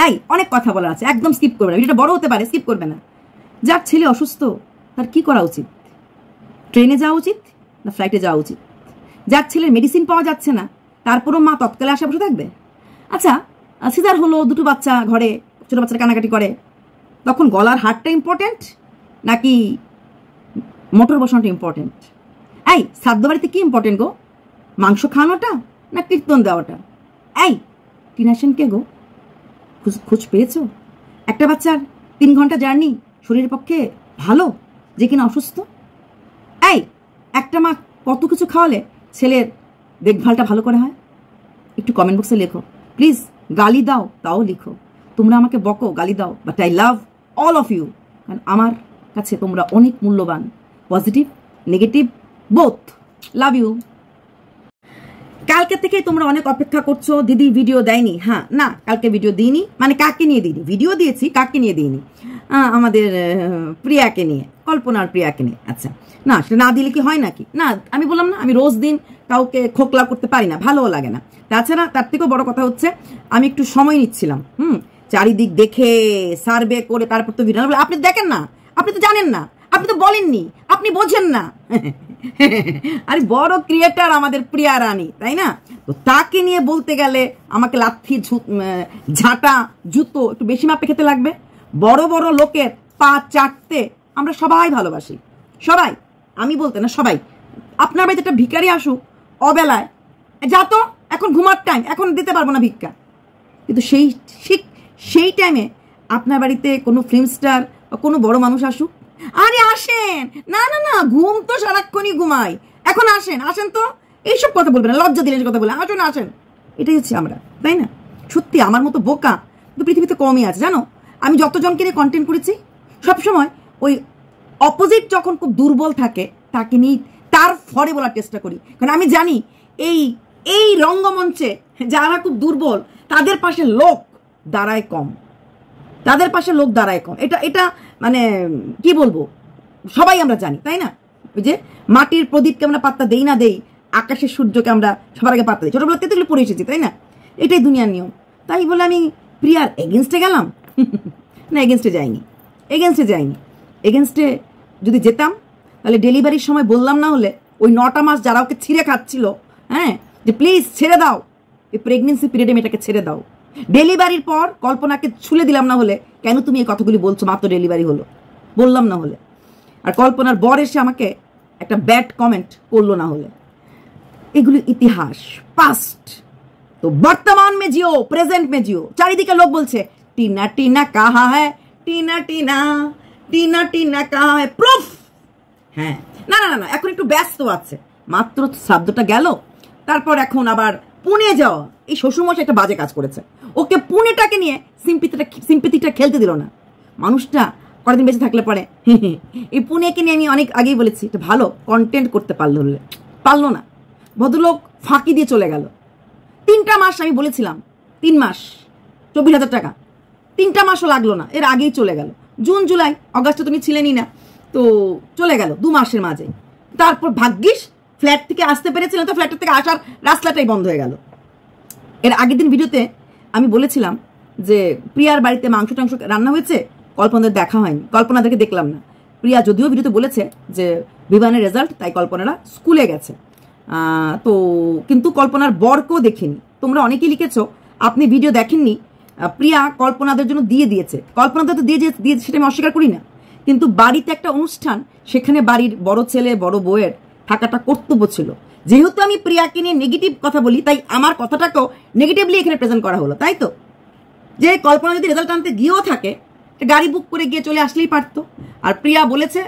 এই অনেক কথা বলার আছে, একদম স্কিপ করবে না, ভিডিওটা বড় হতে পারে, স্কিপ করবে না। যার ছেলে অসুস্থ তার কি করা উচিত? ট্রেনে যাওয়া উচিত না ফ্লাইটে যাওয়া উচিত? যার ছেলের মেডিসিন পাওয়া যাচ্ছে না তারপরও মা তৎকালে আসা বসে থাকবে? আচ্ছা, সিজার হলো, দুটো বাচ্চা ঘরে, ছোট বাচ্চারা কানাকাটি করে, তখন গলার হাড়টা ইম্পর্টেন্ট নাকি মোটর বসানোটা ইম্পর্টেন্ট? এই শ্রাদ্ধ বাড়িতে কি ইম্পর্টেন্ট গো? মাংস খাওয়ানোটা না কীর্তন দেওয়াটা? এই টিনা সেন কে গো? খোঁজ পেয়েছো? একটা বাচ্চার 3 ঘন্টা জার্নি শরীরের পক্ষে ভালো যে কিনা অসুস্থ? এই একটা মা কত কিছু খাওয়ালে ছেলের দেখভালটা ভালো করে হয়? একটু কমেন্ট বক্সে লেখো প্লিজ। গালি দাও তাও লিখো, তোমরা আমাকে বকো, গালি দাও, but I love all of you. কারণ আমার কাছে তোমরা অনেক মূল্যবান, positive negative both. Love you. কালকে থেকে তোমরা অনেক অপেক্ষা করছো, দিদি ভিডিও দেয়নি। হ্যাঁ, না কালকে ভিডিও দিইনি, মানে কাকে নিয়ে দিইনি, ভিডিও দিয়েছি, কাকে নিয়ে দিইনি? আমাদের প্রিয়াকে নিয়ে, কল্পনার প্রিয়াকে নিয়ে। আচ্ছা, না সেটা না দিলে কি হয় নাকি? না, আমি বললাম না আমি রোজ দিন কাউকে খোকলা করতে পারি না, ভালোও লাগে না। তাছাড়া তার থেকেও বড় কথা হচ্ছে আমি একটু সময় নিচ্ছিলাম, চারিদিক দেখে সার্ভে করে তারপর তো ভিডিও। আপনি দেখেন না, আপনি তো জানেন না, আপনি তো বলেননি, আপনি বোঝেন না। আরে বড় ক্রিয়েটার আমাদের প্রিয়া রানী, তাই না? তো তাকে নিয়ে বলতে গেলে আমাকে লাথি ঝাঁটা জুতো একটু বেশি মাপে খেতে লাগবে। বড় বড় লোকের পা চাটতে আমরা সবাই ভালোবাসি, সবাই, আমি বলতে না সবাই। আপনার বাড়িতে একটা ভিখারি আসুক অবেলায়, যা তো এখন ঘুমার টাইম, এখন দিতে পারবো না ভিক্ষা, কিন্তু সেই টাইমে আপনার বাড়িতে কোনো ফিল্ম স্টার বা কোনো বড় মানুষ আসুক, আরে আসেন, না না না ঘুম তো সারাক্ষণই ঘুমাই, এখন আসেন, আসেন তো, এইসব কথা বলবেন না, লজ্জা দিলে কথা বলে আসুন আসেন। এটাই হচ্ছে আমরা, তাই না? সত্যি আমার মতো বোকা তো পৃথিবীতে কমই আছে, জানো? আমি যতজনকে নিয়ে কন্টেন্ট করেছি সবসময় ওই অপোজিট যখন খুব দুর্বল থাকে তাকে নিয়ে তার ফরে বলার চেষ্টা করি, কারণ আমি জানি এই রঙ্গমঞ্চে যারা খুব দুর্বল তাদের পাশে লোক দাঁড়ায় কম, তাদের পাশে লোক দাঁড়ায় কম। এটা মানে কি বলবো, সবাই আমরা জানি, তাই না? ওই যে মাটির প্রদীপকে আমরা পাত্তা দেই না দেই, আকাশের সূর্যকে আমরা সবার আগে পাত্তা দিই, ছোটবেলা থেকে পড়ে এসেছি, তাই না? এটাই দুনিয়ার নিয়ম। তাই বলে আমি প্রিয়ার এগেনস্টে গেলাম না, এগেনস্টে যাইনি। এগেনস্টে যদি যেতাম তাহলে ডেলিভারির সময় বললাম না হলে ওই 9টা মাস যারা ওকে ছিঁড়ে খাচ্ছিল, হ্যাঁ, যে প্লিজ ছেড়ে দাও, এই প্রেগনেন্সি পিরিয়ডে মেয়েটাকে ছেড়ে দাও। ডেলিভারির পর কল্পনাকে ছুলে দিলাম না হলে, কেন তুমি এই কথাগুলি বলছো, মাত্র ডেলিভারি হলো, বললাম না হলে। আর কল্পনার বর এসে আমাকে একটা ব্যাড কমেন্ট করলো না হলে। এগুলি ইতিহাস, পাস্ট। তো বর্তমান মে জিও, প্রেজেন্ট মে জিও। চারিদিকে লোক বলছে টিনা টিনা কাহা হ্যায়, টিনা টিনা টিনা টিনা কাহা হ্যায়, প্রুফ। হ্যাঁ, না না না, এখন একটু ব্যস্ত আছে, মাত্র শব্দটা গেল, তারপর এখন আবার পুনে যাওয়া। এই শ্বশুরমশাই একটা বাজে কাজ করেছে, ওকে পুনেটাকে নিয়ে সিম্পিতিটা খেলতে দিল না। মানুষটা কয়েকদিন বেঁচে থাকলে পরে এই পুনেকে নিয়ে আমি অনেক আগেই বলেছি এটা ভালো কন্টেন্ট করতে পারলো না। ভদ্রলোক ফাঁকি দিয়ে চলে গেল। 3টা মাস আমি বলেছিলাম, 3 মাস 24,000 টাকা, 3টা মাসও লাগলো না, এর আগেই চলে গেল। জুন জুলাই অগাস্টে তুমি ছিলেনই না, তো চলে গেল 2 মাসের মাঝে। তারপর ভাগ্যিস ফ্ল্যাট থেকে আসতে পেরেছিলাম, তো ফ্ল্যাটের থেকে আসার রাস্তাটাই বন্ধ হয়ে গেল। এর আগের দিন ভিডিওতে আমি বলেছিলাম যে প্রিয়ার বাড়িতে মাংস টাংস রান্না হয়েছে, কল্পনাদের দেখা হয়নি, কল্পনাদেরকে দেখলাম না। প্রিয়া যদিও ভিডিওতে বলেছে যে বিমানের রেজাল্ট, তাই কল্পনারা স্কুলে গেছে, তো কিন্তু কল্পনার বরকেও দেখিনি। তোমরা অনেকেই লিখেছো আপনি ভিডিও দেখেননি, প্রিয়া কল্পনাদের জন্য দিয়েছে। কল্পনাদের তো দিয়েছে, সেটা আমি অস্বীকার করি না, কিন্তু বাড়িতে একটা অনুষ্ঠান, সেখানে বাড়ির বড় ছেলে বড় বউয়ের থাকাটা কর্তব্য ছিল। যেহেতু আমি প্রিয়াকে নিয়ে নেগেটিভ কথা বলি, তাই আমার কথাটাকেও নেগেটিভলি এখানে প্রেজেন্ট করা হলো, তাই তো? যে কল্পনা যদি রেজাল্ট আনতে গিয়েও থাকে, গাড়ি বুক করে গিয়ে চলে আসলেই পারতো। আর প্রিয়া বলেছে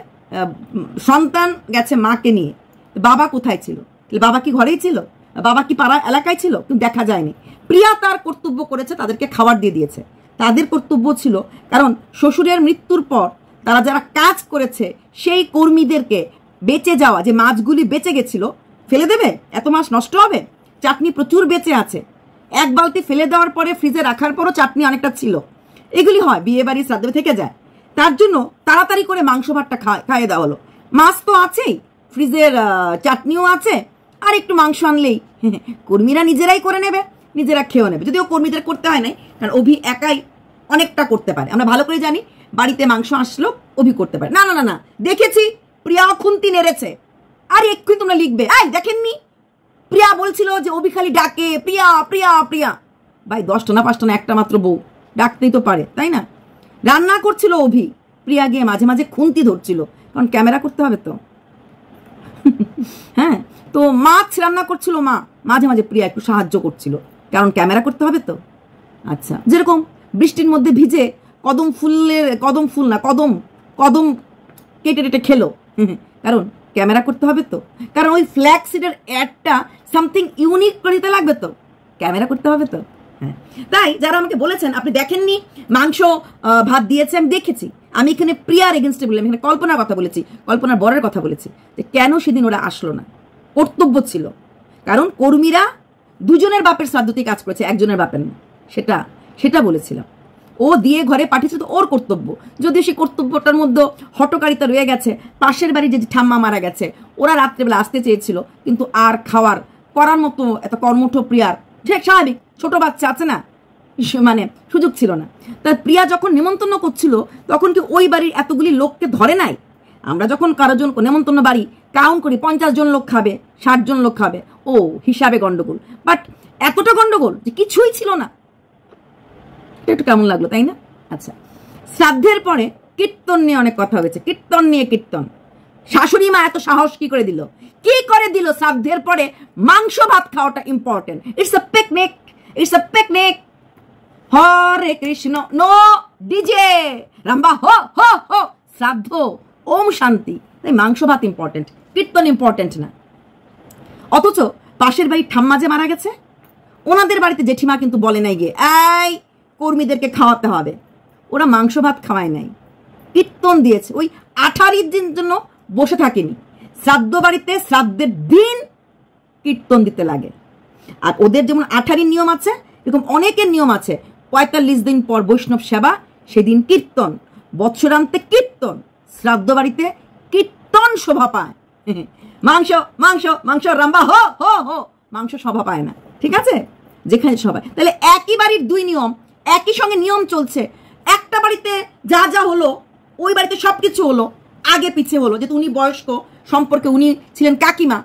সন্তান গেছে মাকে নিয়ে, বাবা কোথায় ছিল? বাবা কি ঘরেই ছিল? বাবা কি পাড়া এলাকায় ছিল? কিন্তু দেখা যায়নি। প্রিয়া তার কর্তব্য করেছে, তাদেরকে খাবার দিয়ে দিয়েছে, তাদের কর্তব্য ছিল। কারণ শ্বশুরের মৃত্যুর পর তারা যারা কাজ করেছে সেই কর্মীদেরকে বেঁচে যাওয়া, যে মাছগুলি বেঁচে গেছিল, ফেলে দেবে? এত মাছ নষ্ট হবে? চাটনি প্রচুর বেঁচে আছে, 1 বালতি ফেলে দেওয়ার পরে ফ্রিজে রাখার পরও চাটনি অনেকটা ছিল। এগুলি হয়, বিয়ে বাড়ি শ্রাদ্ধে থেকে যায়, তার জন্য তাড়াতাড়ি করে মাংস ভাতটা খাইয়ে দেওয়া হলো। মাছ তো আছেই, ফ্রিজের চাটনিও আছে, আর একটু মাংস আনলেই কর্মীরা নিজেরাই করে নেবে, নিজেরা খেয়েও নেবে। যদিও কর্মীদের করতে হয় নাই, কারণ অভি একাই অনেকটা করতে পারে, আমরা ভালো করে জানি। বাড়িতে মাংস আসলো অভি করতে পারে। না না না না, দেখেছি প্রিয়া খুন্তি নেড়েছে। আর এক্ষুনি তোমরা লিখবে, এই দেখেননি প্রিয়া বলছিল যে অভি খালি ডাকে প্রিয়া প্রিয়া প্রিয়া। ভাই 10টা না 5টা না, একটা মাত্র বউ, ডাকতেই তো পারে, তাই না? রান্না করছিল অভি, প্রিয়া গিয়ে মাঝে মাঝে খুন্তি ধরছিল, কারণ ক্যামেরা করতে হবে তো। হ্যাঁ, তো মাছ রান্না করছিল মা, মাঝে মাঝে প্রিয়া একটু সাহায্য করছিল, কারণ ক্যামেরা করতে হবে তো। আচ্ছা, যেরকম বৃষ্টির মধ্যে ভিজে কদম কেটে কেটে খেলো, কারণ ক্যামেরা করতে হবে তো। কারণ ওই ফ্ল্যাক্স সিডের অ্যাডটা সামথিং ইউনিক করে দিতে লাগবে তো, ক্যামেরা করতে হবে তো। হ্যাঁ, তাই যারা আমাকে বলেছেন আপনি দেখেননি মাংস ভাত দিয়েছে, আমি দেখেছি। আমি এখানে প্রিয়ার এগেনস্টে বললাম, এখানে কল্পনার কথা বলেছি, কল্পনার বরের কথা বলেছি, যে কেন সেদিন ওরা আসলো না। কর্তব্য ছিল, কারণ কর্মীরা দুজনের বাপের শ্রাদ্ধতেই কাজ করেছে, একজনের বাপের না, সেটা বলেছিলাম। ও দিয়ে ঘরে পাঠিয়েছে তো ওর কর্তব্য, যদিও সেই কর্তব্যটার মধ্যে হটকারিতা রয়ে গেছে। পাশের বাড়ি যে ঠাম্মা মারা গেছে, ওরা রাত্রেবেলা আসতে চেয়েছিল, কিন্তু আর খাওয়ার করার মতো এত কর্মঠ প্রিয়ার, ঠিক স্বাভাবিক, ছোট বাচ্চা আছে না, মানে সুযোগ ছিল না। তার প্রিয়া যখন নিমন্ত্রণ করছিল তখন কি ওই বাড়ির এতগুলি লোককে ধরে নাই? আমরা যখন কারো জন নিমন্ত্রণ বাড়ি কাউন্ট করি 50 জন লোক খাবে, 60 জন লোক খাবে, ও হিসাবে গন্ডগোল। বাট এতটা গন্ডগোল যে কিছুই ছিল না, একটু কেমন লাগলো, তাই না? আচ্ছা, শ্রাদ্ধের পরে কীর্তন নিয়ে অনেক কথা হয়েছে, কীর্তন শাশুড়ি মা এত সাহস কি করে দিল শ্রাদ্ধের পরে মাংস ভাত খাওয়াটা important. It's a picnic. Hare Krishna, no DJ, রাম্বা হো হো হো, শ্রাদ্ধ, ওম শান্তি। তাই মাংস ভাত ইম্পর্টেন্ট, কীর্তন ইম্পর্টেন্ট না। অথচ পাশের বাড়ির ঠাম্মা যে মারা গেছে, ওনাদের বাড়িতে জেঠিমা কিন্তু বলে নাই গিয়ে এই কর্মীদেরকে খাওয়াতে হবে, ওরা মাংস ভাত খাওয়ায় নাই, কীর্তন দিয়েছে। ওই 18 দিন জন্য বসে থাকেনি, শ্রাদ্ধ বাড়িতে শ্রাদ্ধের দিন কীর্তন দিতে লাগে। আর ওদের যেমন 18 নিয়ম আছে, এরকম অনেকের নিয়ম আছে। 45 দিন পর বৈষ্ণব সেবা, সেদিন কীর্তন, বৎসরান্তে কীর্তন, শ্রাদ্ধ বাড়িতে কীর্তন শোভা পায়। মাংস মাংস মাংস রাম্বা হো হো হো, মাংস শোভা পায় না, ঠিক আছে? যেখানে সবাই, তাহলে একই বাড়ির 2 নিয়ম, একই সঙ্গে নিয়ম চলছে। একটা বাড়িতে যা যা হলো, ওই বাড়িতে সবকিছু হলো, আগে পিছিয়ে হলো, যেহেতু উনি বয়স্ক সম্পর্কে, উনি ছিলেন কাকিমা,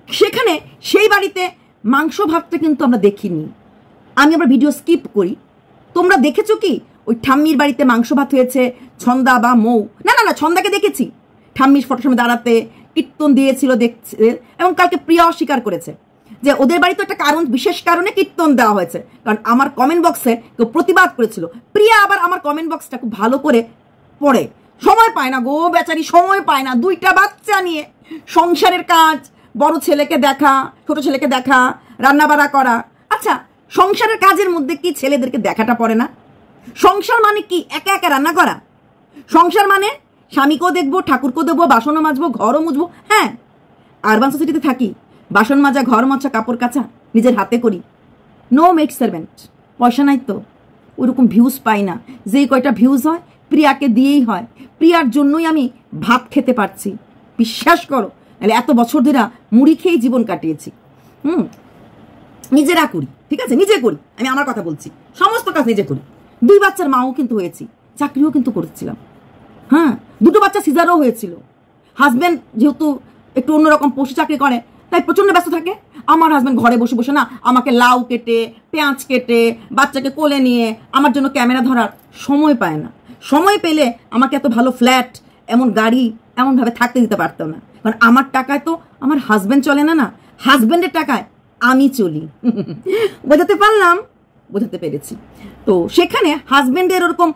সেখানে সেই বাড়িতে মাংস ভাতটা কিন্তু আমরা দেখিনি। আমি আবার ভিডিও স্কিপ করি। তোমরা দেখেছো কি ওই ঠাম্মির বাড়িতে মাংস ভাত হয়েছে? ছন্দা বা মৌ, না না না, ছন্দাকে দেখেছি ঠাম্মির ফটোর সামনে দাঁড়াতে, কীর্তন দিয়েছিল দেখছে। এবং কালকে প্রিয়াও স্বীকার করেছে যে ওদের বাড়িতে একটা কারণ, বিশেষ কারণে কীর্তন দেওয়া হয়েছে। কারণ আমার কমেন্ট বক্সে কেউ প্রতিবাদ করেছিল, প্রিয়া আবার আমার কমেন্ট বক্সটা খুব ভালো করে পড়ে, সময় পায় না গো বেচারি, সময় পায় না, 2টা বাচ্চা নিয়ে সংসারের কাজ, বড় ছেলেকে দেখা, ছোট ছেলেকে দেখা, রান্নাবাড়া করা। আচ্ছা, সংসারের কাজের মধ্যে কি ছেলেদেরকে দেখাটা পড়ে না? সংসার মানে কি একা একা রান্না করা? সংসার মানে স্বামীকেও দেখবো, ঠাকুরকেও দেখবো, বাসনও মাজবো, ঘরও মুছবো। হ্যাঁ, আরবান সোসাইটিতে থাকি, বাসন মাজা, ঘর মোছা, কাপড় কাচা নিজের হাতে করি, নো মেড সার্ভেন্ট। পয়সা নাই তো, ওইরকম ভিউজ পাই না। যেই কয়টা ভিউজ হয় প্রিয়াকে দিয়েই হয়, প্রিয়ার জন্যই আমি ভাত খেতে পারছি, বিশ্বাস করো। তাহলে এত বছর ধরে মুড়ি খেয়েই জীবন কাটিয়েছি। নিজেরা করি, ঠিক আছে, নিজে করি, আমি আমার কথা বলছি, সমস্ত কাজ নিজে করি। 2 বাচ্চার মাও কিন্তু হয়েছি, চাকরিও কিন্তু করেছিলাম। হ্যাঁ, 2টো বাচ্চা সিজারও হয়েছিল। হাজব্যান্ড যেহেতু একটু অন্যরকম পশু চাকরি করে, তাই প্রচন্ড ব্যস্ত থাকে। আমার হাজব্যান্ড ঘরে বসে বসে না আমাকে লাউ কেটে, পেঁয়াজ কেটে, বাচ্চাকে কোলে নিয়ে আমার জন্য ক্যামেরা ধরার সময় পায় না। সময় পেলে আমাকে এত ভালো ফ্ল্যাট, এমন গাড়ি, এমনভাবে থাকতে দিতে পারতো না। কারণ আমার টাকায় তো আমার হাজব্যান্ড চলে না, না হাজব্যান্ডের টাকায় আমি চলি। বোঝাতে পারলাম? বোঝাতে পেরেছি তো। সেখানে হাজব্যান্ডের ওরকম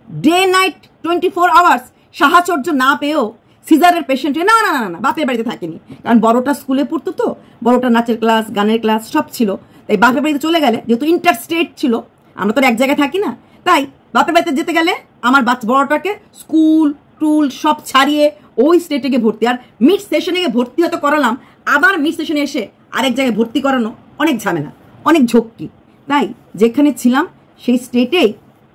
ডে নাইট 24 আওয়ার্স সাহায্য না পেয়েও সিজারের পেশেন্টে না না না না বাপের বাড়িতে থাকেনি। কারণ বড়টা স্কুলে পড়তো, তো বড়টা নাচের ক্লাস, গানের ক্লাস সব ছিল, তাই বাপের বাড়িতে চলে গেলে, যেহেতু ইন্টার স্টেট ছিল, আমরা তো এক জায়গায় থাকি না, তাই বাপের বাড়িতে যেতে গেলে আমার বড়টাকে স্কুল টুল সব ছাড়িয়ে ওই স্টেটে গিয়ে ভর্তি। আর মিড সেশনে গিয়ে ভর্তি হয়তো করালাম, আবার মিড সেশনে এসে আরেক জায়গায় ভর্তি করানো অনেক ঝামেলা, অনেক ঝক্কি। তাই যেখানে ছিলাম সেই স্টেটেই,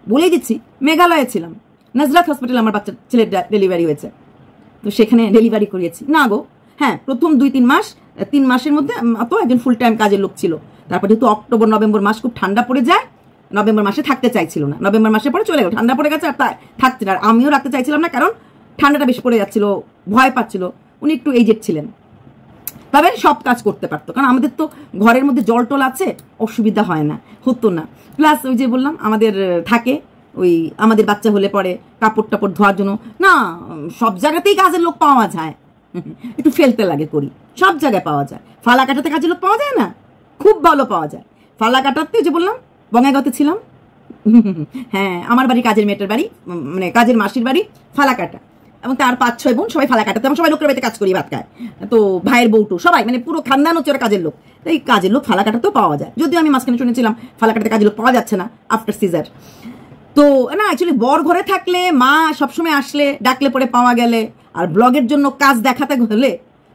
বলেই দিচ্ছি, মেঘালয়ে ছিলাম, নজরাত হসপিটাল আমার বাচ্চা ছেলের ডেলিভারি হয়েছে, তো সেখানে ডেলিভারি করিয়েছি। না গো, হ্যাঁ, প্রথম 2-3 মাস, 3 মাসের মধ্যে তো একজন ফুল টাইম কাজের লোক ছিল। তারপর যেহেতু অক্টোবর নভেম্বর মাস খুব ঠান্ডা পড়ে যায়, নভেম্বর মাসে থাকতে চাইছিল না, নভেম্বর মাসে পরে চলে গেল, ঠান্ডা পড়ে গেছে আর থাকছে না। আর আমিও রাখতে চাইছিলাম না, কারণ ঠান্ডাটা বেশি পড়ে যাচ্ছিল, ভয় পাচ্ছিল। উনি একটু এজেড ছিলেন, তবে সব কাজ করতে পারতো, কারণ আমাদের তো ঘরের মধ্যে জল টল আছে, অসুবিধা হয় না, হতো না। প্লাস ওই যে বললাম আমাদের থাকে ওই আমাদের বাচ্চা হলে পরে কাপড় টাপড় ধোয়ার জন্য না, সব জায়গাতেই কাজের লোক পাওয়া যায়, একটু ফেলতে লাগে করি, সব জায়গায় পাওয়া যায়। ফালা কাটাতে কাজের লোক পাওয়া যায় না, খুব ভালো পাওয়া যায়। ফালা কাটাতে যে বললাম বঙ্গাইগাঁওতে ছিলাম, হ্যাঁ আমার বাড়ি কাজের মেয়েটার বাড়ি, মানে কাজের মাসির বাড়ি ফালাকাটা, এবং তার 5-6 বোন সবাই ফালাকাটাতে, এবং সবাই লোকের বাড়িতে কাজ করি, ভাত খায়। তো ভাইয়ের বউটু সবাই, মানে পুরো খানদান হচ্ছে ওরা কাজের লোক। তাই কাজের লোক ফালাকাটাতেও পাওয়া যায়, যদিও আমি মাঝখানে শুনেছিলাম ফালাকাটাতে কাজের লোক পাওয়া যাচ্ছে না আফটার সিজার। তো না, অ্যাকচুয়ালি বর ঘরে থাকলে, মা সবসময় আসলে ডাকলে পরে পাওয়া গেলে, আর ব্লগের জন্য কাজ দেখাতে হলে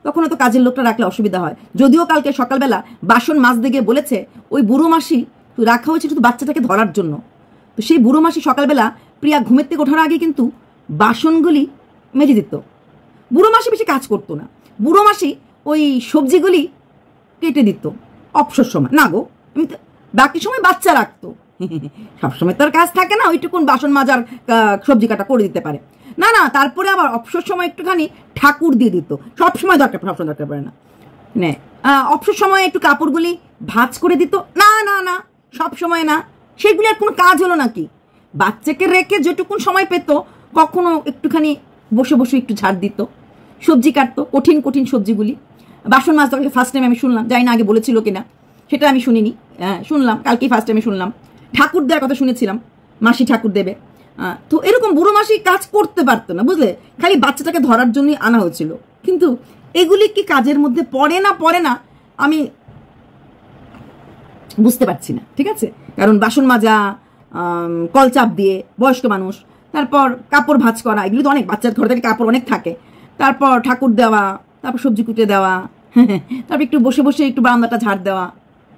তখন তো কাজের লোকটা রাখলে অসুবিধা হয়। যদিও কালকে সকালবেলা বাসন মাজতে গিয়ে বলেছে ওই বুড়ো মাসি রাখা হয়েছে শুধু বাচ্চাটাকে ধরার জন্য। তো সেই বুড়ো মাসি সকালবেলা প্রিয়া ঘুমের থেকে ওঠার আগে কিন্তু বাসনগুলি মেজে দিত। বুড়ো মাসি বেশি কাজ করতো না, বুড়ো মাসি ওই সবজিগুলি কেটে দিত অবসর সময়। না গো, বাকি সময় বাচ্চা রাখতো, সবসময় তার কাজ থাকে না, ওইটুকুন বাসন মাজার সবজি কাটা করে দিতে পারে না। না, তারপরে আবার অবসর সময় একটুখানি ঠাকুর দিয়ে দিত, সবসময় দরকার, সবসময় দরকার পড়ে না, অবসর সময় একটু কাপড়গুলি ভাঁজ করে দিত। না না না, সব সময় না, সেগুলি আর কোনো কাজ হলো নাকি? বাচ্চাকে রেখে যেটুকুন সময় পেত, কখনো একটুখানি বসে বসে একটু ঝাড় দিত, সবজি কাটতো, কঠিন কঠিন সবজিগুলি। বাসন মাজতে ফার্স্ট টাইম আমি শুনলাম, জানি না আগে বলেছিল কিনা, সেটা আমি শুনিনি, শুনলাম কালকেই ফার্স্ট টাইমে শুনলাম। ঠাকুর দেওয়ার কথা শুনেছিলাম, মাসি ঠাকুর দেবে। তো এরকম বুড়ো মাসি কাজ করতে পারতো না, বুঝলে, খালি বাচ্চাটাকে ধরার জন্যই আনা হয়েছিল। কিন্তু এগুলি কি কাজের মধ্যে পড়ে না আমি বুঝতে পারছি না, ঠিক আছে? কারণ বাসন মাজা, কল চাপ দিয়ে বয়স্ক মানুষ, তারপর কাপড় ভাঁজ করা, এগুলি তো অনেক, বাচ্চার ঘর থেকে কাপড় অনেক থাকে, তারপর ঠাকুর দেওয়া, তারপর সবজি কুটে দেওয়া, তারপর একটু বসে বসে একটু বারান্দাটা ঝাড় দেওয়া,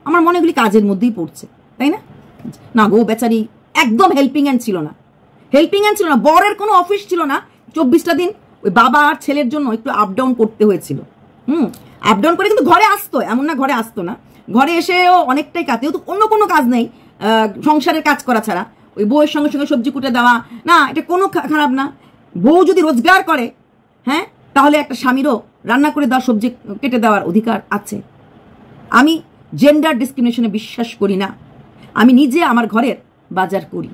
আমার মনে এগুলি কাজের মধ্যেই পড়ছে, তাই না? না গো, বেচারি একদম হেল্পিং হ্যান্ড ছিল না, বরের কোনো অফিস ছিল না। 24টা দিন ওই বাবা আর ছেলের জন্য একটু আপ ডাউন করতে হয়েছিল। আপ ডাউন করে কিন্তু ঘরে আসতো, এমন না ঘরে আসতো না, ঘরে এসেও অনেকটাই কাজ, তো অন্য কোনো কাজ নেই সংসারের কাজ করা ছাড়া, ওই বউয়ের সঙ্গে সঙ্গে সবজি কুটে দেওয়া, না এটা কোনো খারাপ না। বউ যদি রোজগার করে, হ্যাঁ, তাহলে একটা স্বামীরও রান্না করে দেওয়া, সবজি কেটে দেওয়ার অধিকার আছে। আমি জেন্ডার ডিসক্রিমিনেশনে বিশ্বাস করি না। আমি নিজে আমার ঘরের বাজার করি,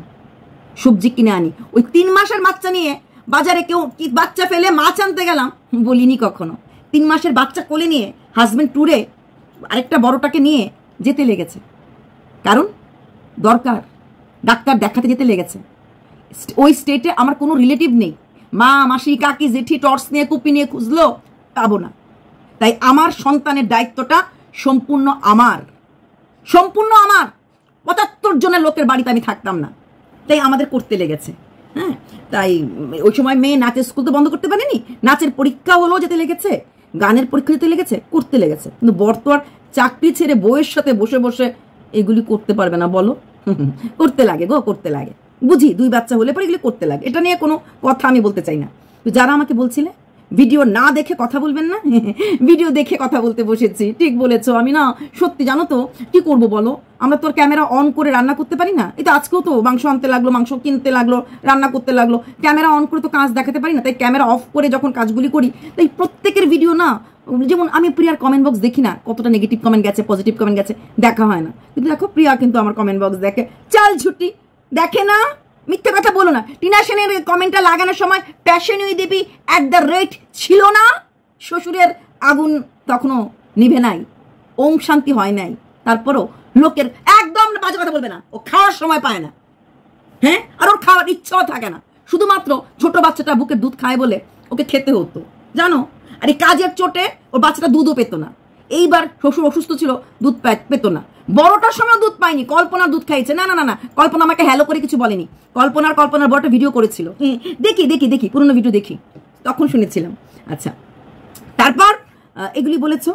সবজি কিনে আনি। ওই 3 মাসের বাচ্চা নিয়ে বাজারে কেউ কি বাচ্চা ফেলে মাছ আনতে গেলাম বলিনি কখনো। 3 মাসের বাচ্চা কোলে নিয়ে হাজবেন্ড ট্যুরে আরেকটা বড়টাকে নিয়ে যেতে লেগেছে, কারণ দরকার, ডাক্তার দেখাতে যেতে লেগেছে। ওই স্টেটে আমার কোনো রিলেটিভ নেই, মা মাসি কাকি জেঠি টর্চ নিয়ে কুপি নিয়ে খুঁজলো পাবো না। তাই আমার সন্তানের দায়িত্বটা সম্পূর্ণ আমার। 75 জনের লোকের বাড়িতে আমি থাকতাম না, তাই আমাদের করতে লেগেছে। হ্যাঁ, তাই ওই সময় মেয়ে নাচের স্কুল তো বন্ধ করতে পারেনি, নাচের পরীক্ষা হলেও যেতে লেগেছে, গানের পরীক্ষা যেতে লেগেছে, করতে লেগেছে। কিন্তু বর্তমান চাকরি ছেড়ে বউয়ের সাথে বসে বসে এগুলি করতে পারবে না বলো? করতে লাগে গো, করতে লাগে, বুঝি 2 বাচ্চা হলে পরে এগুলি করতে লাগে, এটা নিয়ে কোনো কথা আমি বলতে চাই না। তো যারা আমাকে বলছিলে ভিডিও না দেখে কথা বলবেন না, ভিডিও দেখে কথা বলতে বসেছি, ঠিক বলেছো। আমি না সত্যি, জানো তো কি করবো বলো, আমরা তো ক্যামেরা অন করে রান্না করতে পারি না। এটা আজকেও তো মাংস আনতে লাগলো, মাংস কিনতে লাগলো, রান্না করতে লাগলো, ক্যামেরা অন করে তো কাজ দেখাতে পারি না। তাই ক্যামেরা অফ করে যখন কাজগুলি করি, তাই প্রত্যেকের ভিডিও না, যেমন আমি প্রিয়ার কমেন্ট বক্স দেখি না, কতটা নেগেটিভ কমেন্ট গেছে, পজিটিভ কমেন্ট গেছে, দেখা হয় না। কিন্তু দেখো প্রিয়া কিন্তু আমার কমেন্ট বক্স দেখে, চাল ছুটি দেখে না, মিথ্যে কথা বলো না। টিনা সেনের কমেন্টটা লাগানোর সময় প্যাশনই দেবী @ ছিল না, শ্বশুরের আগুন তখনও নিভে নাই, ওম শান্তি হয় নাই, তারপরও লোকের একদম বাজে কথা বলবে না। ও খাওয়ার সময় পায় না, হ্যাঁ, আর ওর খাওয়ার ইচ্ছাও থাকে না, শুধুমাত্র ছোট বাচ্চাটা বুকের দুধ খায় বলে ওকে খেতে হতো, জানো। আর এই কাজের চোটে ওর বাচ্চাটা দুধও পেত না। এইবার শ্বশুর অসুস্থ ছিল, দুধ পেত না, বড়টার সময় দুধ পাইনি, কল্পনার দুধ খাইছে। না না না না, কল্পনা আমাকে হ্যালো করে কিছু বলেনি, কল্পনার বড়টা ভিডিও করেছিল, দেখি পুরনো ভিডিও দেখি, তখন শুনেছিলাম। আচ্ছা, তারপর এগুলি বলেছো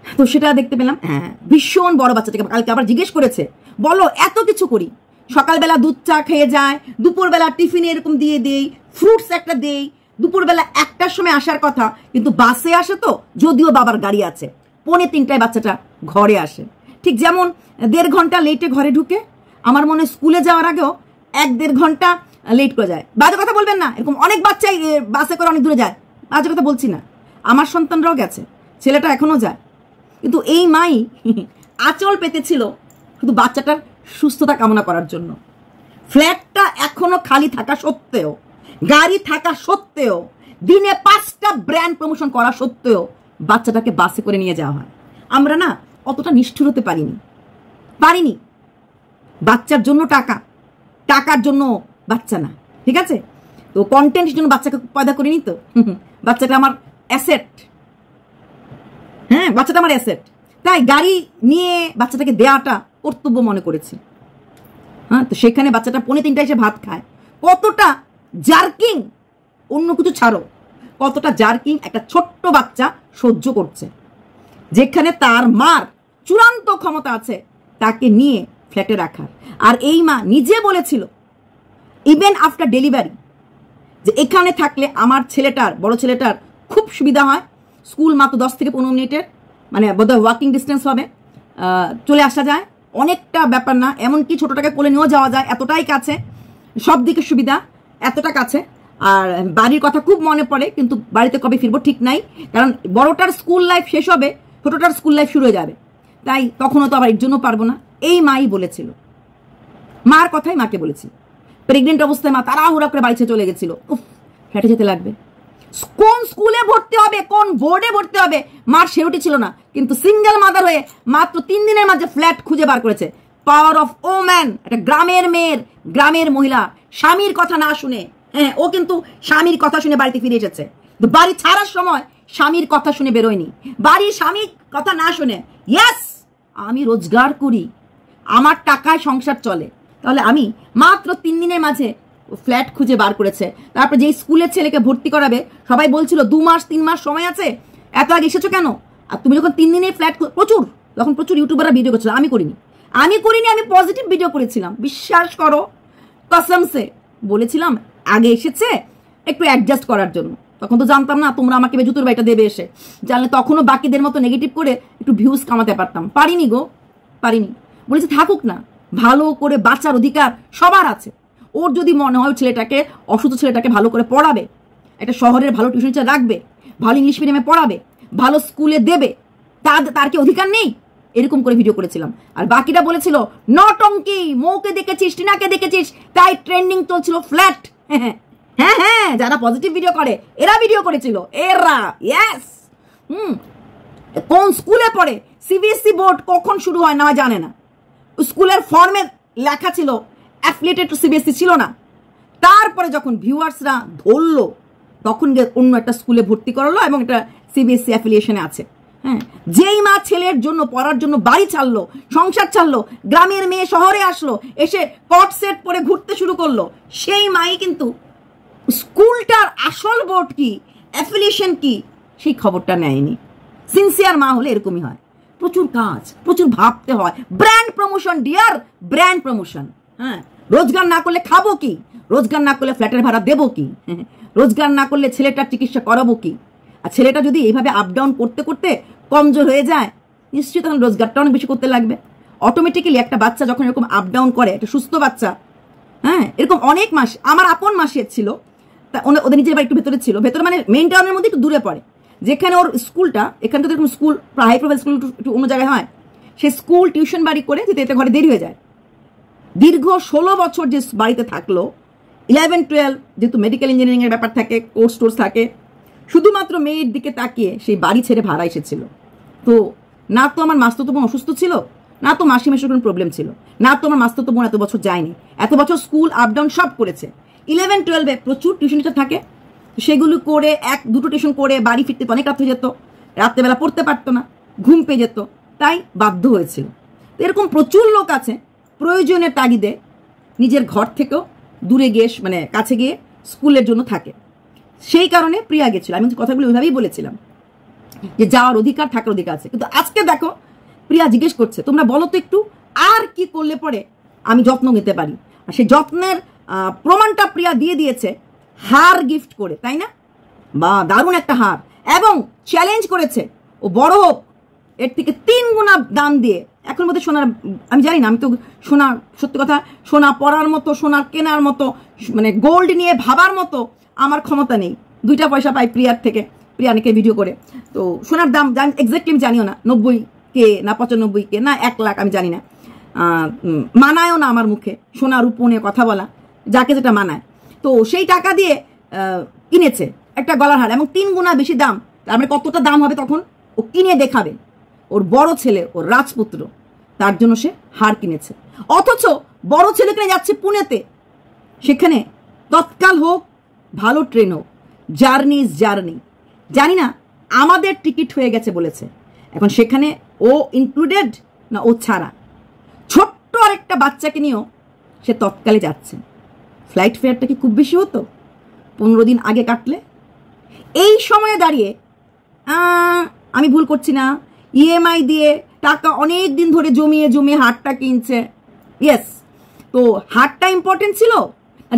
তো সেটা দেখতে পেলাম। হ্যাঁ, ভীষণ বড় বাচ্চাটাকে কালকে আবার জিজ্ঞেস করেছে, বলো এত কিছু করি, সকালবেলা দুধ চা খেয়ে যায়, দুপুরবেলা টিফিনে এরকম দিয়ে দেই, ফ্রুটস একটা দেই, দুপুরবেলা 1টার সময় আসার কথা, কিন্তু বাসে আসে তো, যদিও বাবার গাড়ি আছে, 2:45টায় বাচ্চাটা ঘরে আসে। ঠিক যেমন 1.5 ঘন্টা লেটে ঘরে ঢুকে, আমার মনে স্কুলে যাওয়ার আগেও 1-1.5 ঘন্টা লেট করে যায়। বাজে কথা বলবেন না, এরকম অনেক বাচ্চাই বাসে করে অনেক দূরে যায়, বাজে কথা বলছি না, আমার সন্তানরাও গেছে, ছেলেটা এখনো যায়। কিন্তু এই মাই আঁচল পেতেছিল শুধু বাচ্চাটার সুস্থতা কামনা করার জন্য। ফ্ল্যাটটা এখনো খালি থাকা সত্ত্বেও, গাড়ি থাকা সত্ত্বেও, দিনে 5টা ব্র্যান্ড প্রমোশন করা সত্ত্বেও বাচ্চাটাকে বাসে করে নিয়ে যাওয়া হয়। আমরা না অতটা নিষ্ঠুর হতে পারিনি। বাচ্চার জন্য টাকার জন্য বাচ্চা না, ঠিক আছে? তো কন্টেন্টের জন্য বাচ্চাকে পয়দা করিনি তো। বাচ্চাটা আমার অ্যাসেট, হ্যাঁ, বাচ্চাটা আমার অ্যাসেট। তাই গাড়ি নিয়ে বাচ্চাটাকে দেওয়াটা কর্তব্য মনে করেছি। হ্যাঁ, তো সেখানে বাচ্চাটা 2:45 এসে ভাত খায়। কতটা জার্কিং, অন্য কিছু ছাড়ো, কতটা জার্কিং একটা ছোট্ট বাচ্চা সহ্য করছে, যেখানে তার মার চূড়ান্ত ক্ষমতা আছে তাকে নিয়ে ফ্ল্যাটে রাখার। আর এই মা নিজে বলেছিল ইভেন আফটার ডেলিভারি যে এখানে থাকলে আমার ছেলেটার, বড় ছেলেটার খুব সুবিধা হয়। স্কুল মাত্র 10 থেকে 15 মিনিটের, মানে বোধহয় ওয়াকিং ডিস্টেন্স হবে, চলে আসা যায়, অনেকটা ব্যাপার না। এমনকি ছোটটাকে কোলে নিয়েও যাওয়া যায়, এতটাই কাছে, সব দিকে সুবিধা, এতটা কাছে। আর বাড়ির কথা খুব মনে পড়ে, কিন্তু বাড়িতে কবে ফিরবো ঠিক নাই, কারণ বড়টার স্কুল লাইফ শেষ হবে, ছোটটার স্কুল লাইফ শুরু হয়ে যাবে, তাই তখনও তো আবার এর জন্য পারবো না। এই মাই বলেছিল, মার কথাই মাকে বলেছি, প্রেগনেন্ট অবস্থায় মা তাড়াহুড়া করে বাড়ি ছেড়ে চলে গেছিল। উফ, ফ্ল্যাটে যেতে লাগবে, কোন স্কুলে ভর্তি হবে, কোন বোর্ডে ভর্তি হবে, মার সেরোটি ছিল না। কিন্তু সিঙ্গেল মাদার হয়ে মাত্র 3 দিনের মাঝে ফ্ল্যাট খুঁজে বার করেছে। পাওয়ার অফ ওম্যান, একটা গ্রামের মেয়ের, গ্রামের মহিলা, স্বামীর কথা না শুনে, হ্যাঁ, ও কিন্তু স্বামীর কথা শুনে বাড়িতে ফিরে এসেছে। বাড়ি ছাড়ার সময় স্বামীর কথা শুনে বেরোয়নি, বাড়ির স্বামীর কথা না শুনে, ইয়েস আমি রোজগার করি, আমার টাকায় সংসার চলে, তাহলে আমি মাত্র 3 দিনের মাঝে ফ্ল্যাট খুঁজে বার করেছে। তারপর যেই স্কুলের ছেলেকে ভর্তি করাবে, সবাই বলছিল 2 মাস 3 মাস সময় আছে, এত আগে এসেছো কেন? আর তুমি যখন 3 দিনের ফ্ল্যাট, প্রচুর ইউটিউবাররা ভিডিও করছিল, আমি করিনি, আমি পজিটিভ ভিডিও করেছিলাম, বিশ্বাস করো, কসমসে বলেছিলাম আগে এসেছে একটু অ্যাডজাস্ট করার জন্য। তখন তো জানতাম না তোমরা আমাকে জুতোর বাড়িটা দেবে এসে, জানলে তখনও বাকিদের মতো নেগেটিভ করে একটু ভিউজ কামাতে পারতাম। পারিনি, বলেছি থাকুক না, ভালো করে বাঁচার অধিকার সবার আছে। ওর যদি মনে হয় ছেলেটাকে, অসুস্থ ছেলেটাকে ভালো করে পড়াবে, একটা শহরের ভালো টিউশন টিচার রাখবে, ভালো ইংলিশ মিডিয়ামে পড়াবে, ভালো স্কুলে দেবে, তার কি অধিকার নেই? এরকম করে ভিডিও করেছিলাম। আর বাকিরা বলেছিল নটঙ্কি, মৌকে দেখেছিস, টিনাকে দেখেছিস, তাই ট্রেন্ডিং চলছিল ফ্ল্যাট। হ্যাঁ, যারা পজিটিভ ভিডিও করে এরা ভিডিও করেছিল, এরা, ইয়েস। কোন স্কুলে পড়ে, সিবিএসসি বোর্ড কখন শুরু হয় না জানে না, স্কুলের ফর্মে লেখা ছিল অ্যাফিলিয়েটেড টু সিবিএসসি, ছিল না। তারপরে যখন ভিউয়ার্সরা ধরলো, তখন অন্য একটা স্কুলে ভর্তি করালো এবং এটা সিবিএসসি অ্যাফিলিয়েশনে আছে। হ্যাঁ, যেই মা ছেলের জন্য পড়ার জন্য বাড়ি ছাড়লো, সংসার ছাড়লো, গ্রামের মেয়ে শহরে আসলো, এসে কট সেট পরে ঘুরতে শুরু করলো, সেই মাই কিন্তু স্কুলটার আসল বোর্ড কি, অ্যাফিলিয়েশন কি, সেই খবরটা নেয়নি। সিনসিয়ার মা হলে এরকমই হয়, প্রচুর কাজ, প্রচুর ভাবতে হয়। Brand promotion dear, brand promotion. হ্যাঁ, রোজগার না করলে খাবো কি, রোজগার না করলে ফ্ল্যাটের ভাড়া দেবো কি, রোজগার না করলে ছেলেটার চিকিৎসা করাবো কি? আর ছেলেটা যদি এইভাবে আপ ডাউন করতে করতে কমজোর হয়ে যায়, নিশ্চয়ই তখন রোজগারটা অনেক বেশি করতে লাগবে। অটোমেটিক্যালি একটা বাচ্চা যখন এরকম আপ ডাউন করে, একটা সুস্থ বাচ্চা, হ্যাঁ, এরকম অনেক মাস, আমার আপন মাসের ছিল, তা ওদের নিজের বাড়ি একটু ভেতরে ছিল, ভেতরে মানে মেইন টাউনের মধ্যে একটু দূরে পড়ে, যেখানে ওর স্কুলটা, এখানে তো এরকম স্কুল, হাই প্রোফাইল স্কুল একটু অন্য জায়গায় হয়, সে স্কুল টিউশন বাড়ি করে যেতে এতে ঘরে দেরি হয়ে যায়। দীর্ঘ 16 বছর যে বাড়িতে থাকলো, 11-12 যেহেতু মেডিকেল ইঞ্জিনিয়ারিং এর ব্যাপার থাকে, কোর্স থাকে, শুধুমাত্র মেয়ের দিকে তাকিয়ে সেই বাড়ি ছেড়ে ভাড়া এসেছিল। তো না তো আমার মাস্তুতো বোন অসুস্থ ছিল, না তো মাসি মেশোর কোনো প্রবলেম ছিল, না তো আমার মাস্তুতো বোন এত বছর যায়নি, এত বছর স্কুল আপ ডাউন সব করেছে। 11-12 প্রচুর টিউশন টিচার থাকে, সেগুলো করে 1-2টো টিউশন করে বাড়ি ফিরতে অনেক রাত হয়ে যেত, রাত্রেবেলা পড়তে পারতো না, ঘুম পেয়ে যেত, তাই বাধ্য হয়েছিল। এরকম প্রচুর লোক আছে প্রয়োজনের তাগিদে নিজের ঘর থেকেও দূরে গিয়ে, মানে কাছে গিয়ে স্কুলের জন্য থাকে। সেই কারণে প্রিয়া গেছিল। আমি কথাগুলো ওইভাবেই বলেছিলাম যে যাওয়ার অধিকার, থাকার অধিকার আছে। কিন্তু আজকে দেখো প্রিয়া জিজ্ঞেস করছে, তোমরা বলো তো একটু আর কি করলে পরে আমি যত্ন নিতে পারি। আর সেই যত্নের প্রমাণটা প্রিয়া দিয়ে দিয়েছে হার গিফট করে, তাই না? বা দারুণ একটা হার, এবং চ্যালেঞ্জ করেছে ও বড় হোক, এর থেকে 3 গুণা দাম দিয়ে এখন বোধহয় সোনার, আমি জানি না, আমি তো সোনা, সত্যি কথা, সোনা পরার মতো, সোনার কেনার মতো, মানে গোল্ড নিয়ে ভাবার মতো আমার ক্ষমতা নেই। 2টা পয়সা পাই প্রিয়ার থেকে, প্রিয়া নাকি ভিডিও করে। তো সোনার দাম এক্স্যাক্টলি আমি জানিও না, 90K না 95K না 1 লাখ, আমি জানি না। মানায়ও না আমার মুখে সোনার উপর নিয়ে কথা বলা, যাকে যেটা মানায়। তো সেই টাকা দিয়ে কিনেছে একটা গলার হার, এবং 3 গুণা বেশি দাম। তার মানে কতটা দাম হবে তখন, ও কিনে দেখাবে। ওর বড় ছেলে, ওর রাজপুত্র, তার জন্য সে হার কিনেছে। অথচ বড় ছেলে কিনে যাচ্ছে পুনেতে, সেখানে তৎকাল হোক, ভালো ট্রেন হোক, জার্নি ইজ জার্নি, জানি না আমাদের টিকিট হয়ে গেছে বলেছে। এখন সেখানে ও ইনক্লুডেড না ও ছাড়া, ছোট্ট আরেকটা বাচ্চাকে নিয়েও সে তৎকালে যাচ্ছে। ফ্লাইট ফেয়ারটা কি খুব বেশি হতো 15 দিন আগে কাটলে? এই সময়ে দাঁড়িয়ে আমি ভুল করছি না, ইএমআই দিয়ে টাকা অনেক দিন ধরে জমিয়ে জমিয়ে হারটা কিনছে। ইয়েস, তো হারটা ইম্পর্টেন্ট ছিল।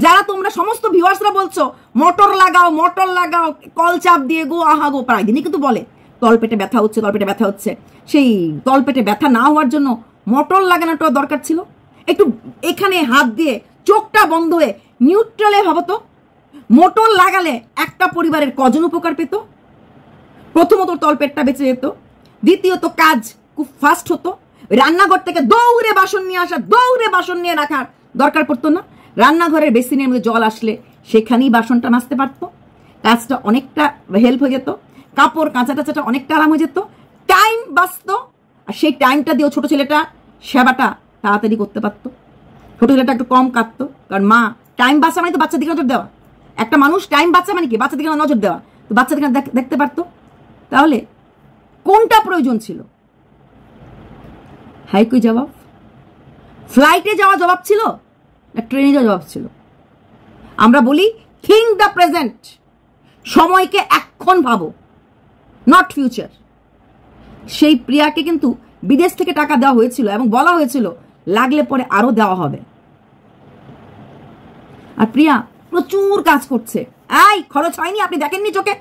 যারা তোমরা সমস্ত ভিউয়ার্সরা বলছো মোটর লাগাও, মোটর লাগাও, কল চাপ দিয়ে গো আহা গো, প্রায় দিনই কিন্তু বলে তলপেটে ব্যথা হচ্ছে, তলপেটে ব্যথা হচ্ছে। সেই তলপেটে ব্যথা না হওয়ার জন্য মোটর লাগানোটা দরকার ছিল। একটু এখানে হাত দিয়ে চোখটা বন্ধ হয়ে নিউট্রালে ভাবো তো, মোটর লাগালে একটা পরিবারের কজন উপকার পেত? প্রথমত তলপেটটা বেঁচে যেত, দ্বিতীয়ত কাজ খুব ফাস্ট হতো, রান্নাঘর থেকে দৌড়ে বাসন নিয়ে আসা, দৌড়ে বাসন নিয়ে রাখার দরকার পড়তো না। রান্নাঘরের বেসিনের মধ্যে জল আসলে সেখানেই বাসনটা মাজতে পারতো, কাজটা অনেকটা হেল্প হয়ে যেত, কাপড় কাঁচা টাচাটা অনেকটা আরাম হয়ে যেত, টাইম বাঁচত। আর সেই টাইমটা দিয়েও ছোট ছেলেটা সেবাটা তাড়াতাড়ি করতে পারতো, ছোট ছেলেটা একটু কম কাঁদতো। কারণ মা টাইম বাঁচা মানে তো বাচ্চার দিকে নজর দেওয়া। একটা মানুষ টাইম বাঁচা মানে কি, বাচ্চার দিকে নজর দেওয়া, তো বাচ্চার দিকে দেখতে পারতো। তাহলে কোনটা প্রয়োজন ছিল? হাইকই জবাব, ফ্লাইটে যাওয়া জবাব ছিল না ট্রেনে যাওয়া জবাব ছিল? আমরা বলি থিঙ্ক দ্য প্রেজেন্ট, সময়কে এখন ভাবো, নট ফিউচার। সেই প্রিয়াকে কিন্তু বিদেশ থেকে টাকা দেওয়া হয়েছিল এবং বলা হয়েছিল লাগলে পরে আরো দেওয়া হবে। আর প্রিয়া প্রচুর কাজ করছে। খরচ হয়নি, আপনি দেখেননি চোখে?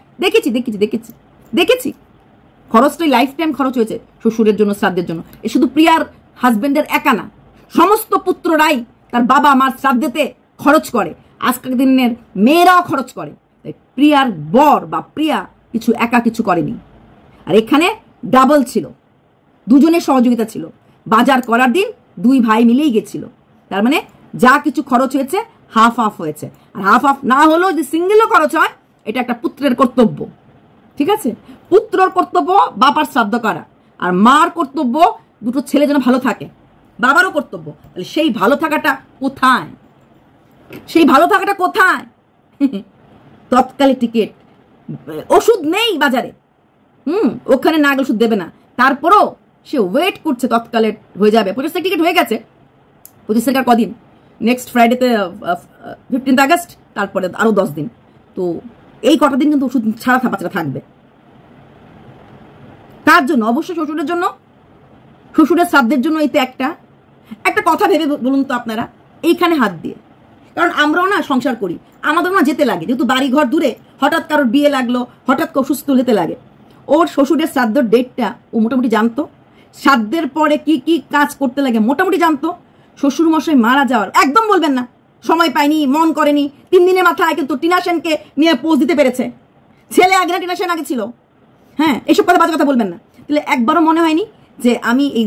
দেখেছি খরচটাই লাইফ টাইম খরচ হয়েছে শ্বশুরের জন্য, শ্রাদ্ধের জন্য। এ শুধু প্রিয়ার হাজবেন্ডের একা না, সমস্ত পুত্ররাই তার বাবা মার শ্রাদ্ধেতে খরচ করে, আজকের দিনের মেয়েরাও খরচ করে। প্রিয়ার বর বা প্রিয়া কিছু একা কিছু করেনি। আর এখানে ডাবল ছিল, দুজনের সহযোগিতা ছিল। বাজার করার দিন 2 ভাই মিলেই গেছিল। তার মানে যা কিছু খরচ হয়েছে হাফ হাফ হয়েছে। আর হাফ হাফ না হলেও যদি সিঙ্গেলও খরচ হয়, এটা একটা পুত্রের কর্তব্য। ঠিক আছে, পুত্রর কর্তব্য বাবার শ্রাদ্ধ করা, আর মার কর্তব্য দুটো ছেলে যেন ভালো থাকে, বাবারও কর্তব্য। তাহলে সেই ভালো থাকাটা কোথায়? তৎকালে টিকিট, ওষুধ নেই বাজারে, ওখানে না গেলে ওষুধ দেবে না। তারপরও সে ওয়েট করছে তৎকালে হয়ে যাবে। 25 তারিখ টিকিট হয়ে গেছে, 25 তারিখ আর কদিন, নেক্সট ফ্রাইডেতে 15 আগস্ট, তারপরে আরো 10 দিন। তো এই কটা দিন কিন্তু ওষুধ ছাড়া বাচ্চাটা থাকবে। তার জন্য অবশ্যই শ্বশুরের জন্য, শ্বশুরের শ্রাদ্ধের জন্য। এই তো একটা কথা ভেবে বলুন তো আপনারা, এইখানে হাত দিয়ে, কারণ আমরাও না সংসার করি, আমাদের না যেতে লাগে, যেহেতু বাড়ি ঘর দূরে, হঠাৎ কারোর বিয়ে লাগলো, হঠাৎ কেউ অসুস্থ যেতে লাগে। ওর শ্বশুরের শ্রাদ্ধের ডেটটা ও মোটামুটি জানতো, শ্রাদ্ধের পরে কি কি কাজ করতে লাগে মোটামুটি জানতো। শ্বশুর মশাই মারা যাওয়ার একদম বলবেন না সময় পাইনি, মন করেনি, 3 দিনের মাথায় কিন্তু টিনা সেনকে নিয়ে পোজ দিতে পেরেছে। ছেলে আগে না টিনা সেন আগে ছিল? হ্যাঁ, এইসব কথা বাজে কথা বলবেন না। তাহলে একবারও মনে হয়নি যে আমি এই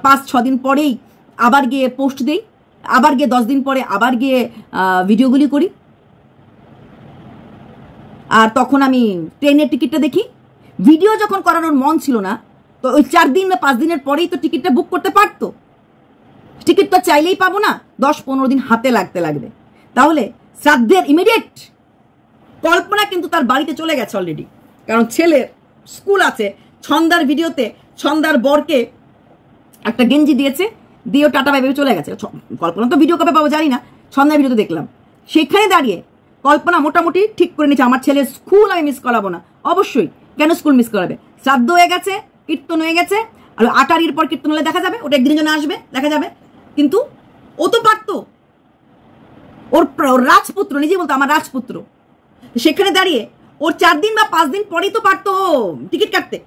5-6 দিন পরেই আবার গিয়ে পোস্ট দিই, আবার গিয়ে 10 দিন পরে আবার গিয়ে ভিডিওগুলি করি? আর তখন আমি ট্রেনের টিকিটটা দেখি। ভিডিও যখন করানোর মন ছিল না, তো ওই 4 দিন বা 5 দিনের পরেই তো টিকিটটা বুক করতে পারতো। টিকিট তো চাইলেই পাবো না, 10-15 দিন হাতে লাগবে। তাহলে শ্রাদ্ধের ইমিডিয়েট কল্পনা কিন্তু তার বাড়িতে চলে গেছে অলরেডি, কারণ ছেলের স্কুল আছে। ছন্দার ভিডিওতে ছন্দার বরকে একটা গেঞ্জি দিয়েছে, দিয়েও টাটা বাই বাই চলে গেছে। কল্পনা তো ভিডিও কবে পাবো জানি না, ছন্দার ভিডিওতে দেখলাম। সেখানে দাঁড়িয়ে কল্পনা মোটামুটি ঠিক করে নিচ্ছে, আমার ছেলের স্কুল আমি মিস করাবো না। অবশ্যই, কেন স্কুল মিস করাবে? শ্রাদ্ধ হয়ে গেছে, কীর্তন হয়ে গেছে, আর 8 পর কীর্তন হলে দেখা যাবে, ওটা একদিনের জন্য আসবে, দেখা যাবে। কিন্তু ও তো পারতো, ওর রাজপুত্র, নিজেই বলতো আমার রাজপুত্র। সেখানে দাঁড়িয়ে ওর 4 দিন বা 5 দিন পরেই তো পারতো টিকিট কাটতে।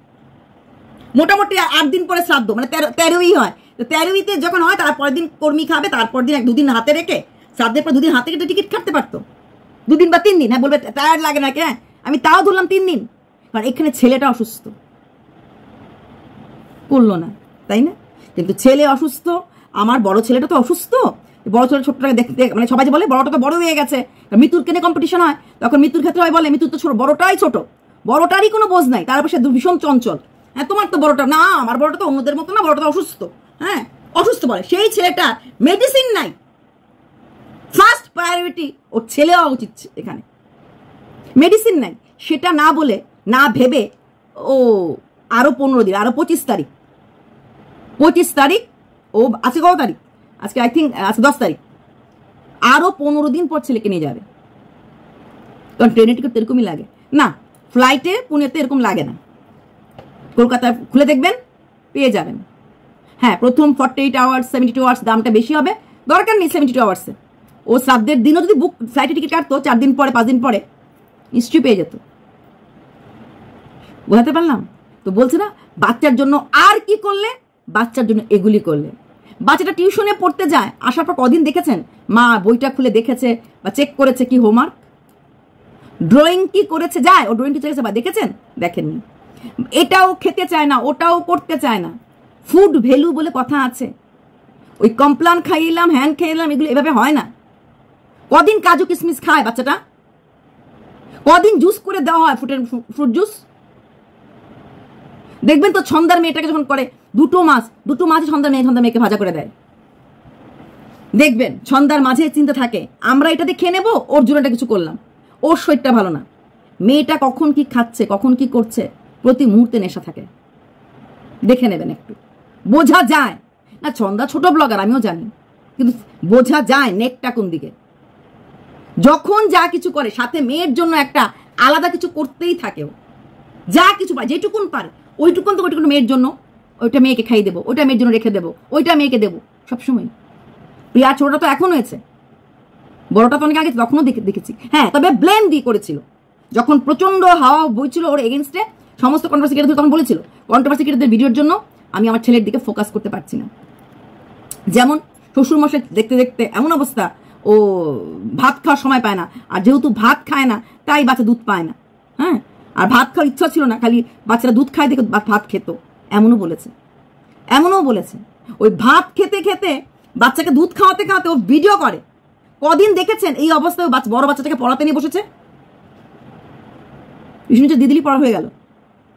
মোটামুটি 8 দিন পরে শ্রাদ্ধ, মানে 13ই হয়, তো 13তে যখন হয় তারপরের দিন কর্মী খাবে, তারপর দিন 2 দিন হাতে রেখে, শ্রাদ্ধের পর 2 দিন হাতে রেখে টিকিট কাটতে পারতো, 2 দিন বা 3 দিন। হ্যাঁ, বলবে টায়ার্ড লাগে না, হ্যাঁ আমি তাও ধরলাম 3 দিন, কারণ এখানে ছেলেটা অসুস্থ, করলো না, তাই না? কিন্তু ছেলে অসুস্থ, আমার বড় ছেলেটা তো অসুস্থ, বড় ছেলে ছোটটাকে দেখতে, মানে সবাই যে বলে বড়টা তো বড় হয়ে গেছে, মৃত্যুর কেনে কম্পিটিশন হয়, তখন মৃত্যুর ক্ষেত্রে হয় বলে মৃত্যুর তো ছোট, বড়টাই ছোট, বড়টারই কোনো বোঝ নাই, তারপর সে ভীষণ চঞ্চল। হ্যাঁ, তোমার তো বড়টা না, আমার বড়টা তো অন্যদের মতো না, বড়টা তো অসুস্থ। হ্যাঁ, অসুস্থ বলে, সেই ছেলেটা মেডিসিন নাই, ফার্স্ট প্রায়োরিটি ওর ছেলে হওয়া উচিত এখানে, মেডিসিন নাই, সেটা না বলে না ভেবে ও আরো 15 দিন, আরো 25 তারিখ ও আজকে কত তারিখ, আজকে আই থিঙ্ক আজকে 10 তারিখ, আরো 15 দিন পর ছেলেকে নিয়ে যাবে, কারণ ট্রেনের টিকিট এরকমই লাগে না, ফ্লাইটে পুনেতে এরকম লাগে না, কলকাতায় খুলে দেখবেন পেয়ে যাবেন। হ্যাঁ, প্রথম 48 আওয়ার্স 72 আওয়ার্স দামটা বেশি হবে, দরকার নেই 72 আওয়ার্সে, ও শ্রাদ্ধের দিনও যদি বুক ফ্লাইটে টিকিট কাটতো 4 দিন পরে 5 দিন পরে নিশ্চয়ই পেয়ে যেত। বোঝাতে পারলাম তো? বলছে না, বাচ্চার জন্য আর কি করলে, বাচ্চার জন্য এগুলি করলে। বাচ্চাটা টিউশনে পড়তে যায়, আসার পর কদিন দেখেছেন মা বইটা খুলে দেখেছে বা চেক করেছে কি হোমওয়ার্ক, ড্রয়িং কি করেছে, যায় ও ড্রয়িং টিচার বা দেখেছেন? দেখেননি। এটাও খেতে চায় না, ওটাও করতে চায় না। ফুড ভ্যালু বলে কথা আছে, ওই কমপ্লান খাইলাম, হ্যান খাইলাম, এগুলো এভাবে হয় না। কদিন কাজু কিশমিশ খায় বাচ্চাটা, কদিন জুস করে দেওয়া হয়, ফ্রুট জুস। দেখবেন তো ছন্দার মেয়েটাকে যখন করে 2 মাস ছন্দার মেয়েকে ভাজা করে দেয়, দেখবেন ছন্দার মাঝে চিন্তা থাকে আমরা এটাতে খেয়ে নেবো, ওর জন্য কিছু করলাম, ওর শরীরটা ভালো না। মেয়েটা কখন কি খাচ্ছে, কখন কি করছে, প্রতি মুহূর্তে নেশা থাকে, দেখে নেবেন একটু, বোঝা যায় না। ছন্দা ছোট ব্লগার, আমিও জানি, কিন্তু বোঝা যায় নেকটা কোন দিকে। যখন যা কিছু করে সাথে মেয়ের জন্য একটা আলাদা কিছু করতেই থাকে, ও যা কিছু পারে, যেটুকুন পারে ওইটুকুন তো ওইটুকুন মেয়ের জন্য, ওইটা মেয়েকে খাই দেবো, ওইটা মেয়ের জন্য রেখে দেবো, ওইটা মেয়েকে দেবো সবসময়। প্রিয়া ছোটটা তো এখন হয়েছে, বড়টা তো অনেক আগে তখনও দেখেছি। হ্যাঁ, তবে ব্লেম দিয়ে করেছিল, যখন প্রচন্ড হাওয়া বইছিল ওর এগেনস্টে, সমস্ত কন্ট্রোভার্সি ক্রিয়েটর তখন বলেছিল কন্ট্রোভার্সি ক্রিয়েটরদের ভিডিওর জন্য আমি আমার ছেলের দিকে ফোকাস করতে পারছি না। যেমন শ্বশুরমশাই দেখতে দেখতে এমন অবস্থা, ও ভাত খাওয়ার সময় পায় না, আর যেহেতু ভাত খায় না তাই বাচ্চা দুধ পায় না। হ্যাঁ, আর ভাত খাওয়ার ইচ্ছা ছিল না, খালি বাচ্চারা দুধ খায় দেখে ভাত খেত, এমনও বলেছে। ওই ভাত খেতে খেতে বাচ্চাকে দুধ খাওয়াতে খাওয়াতে ও ভিডিও করে। কদিন দেখেছেন এই অবস্থায় বড় বাচ্চাটাকে পড়াতে নিয়ে বসেছে, দিদিলি পড়া হয়ে গেল।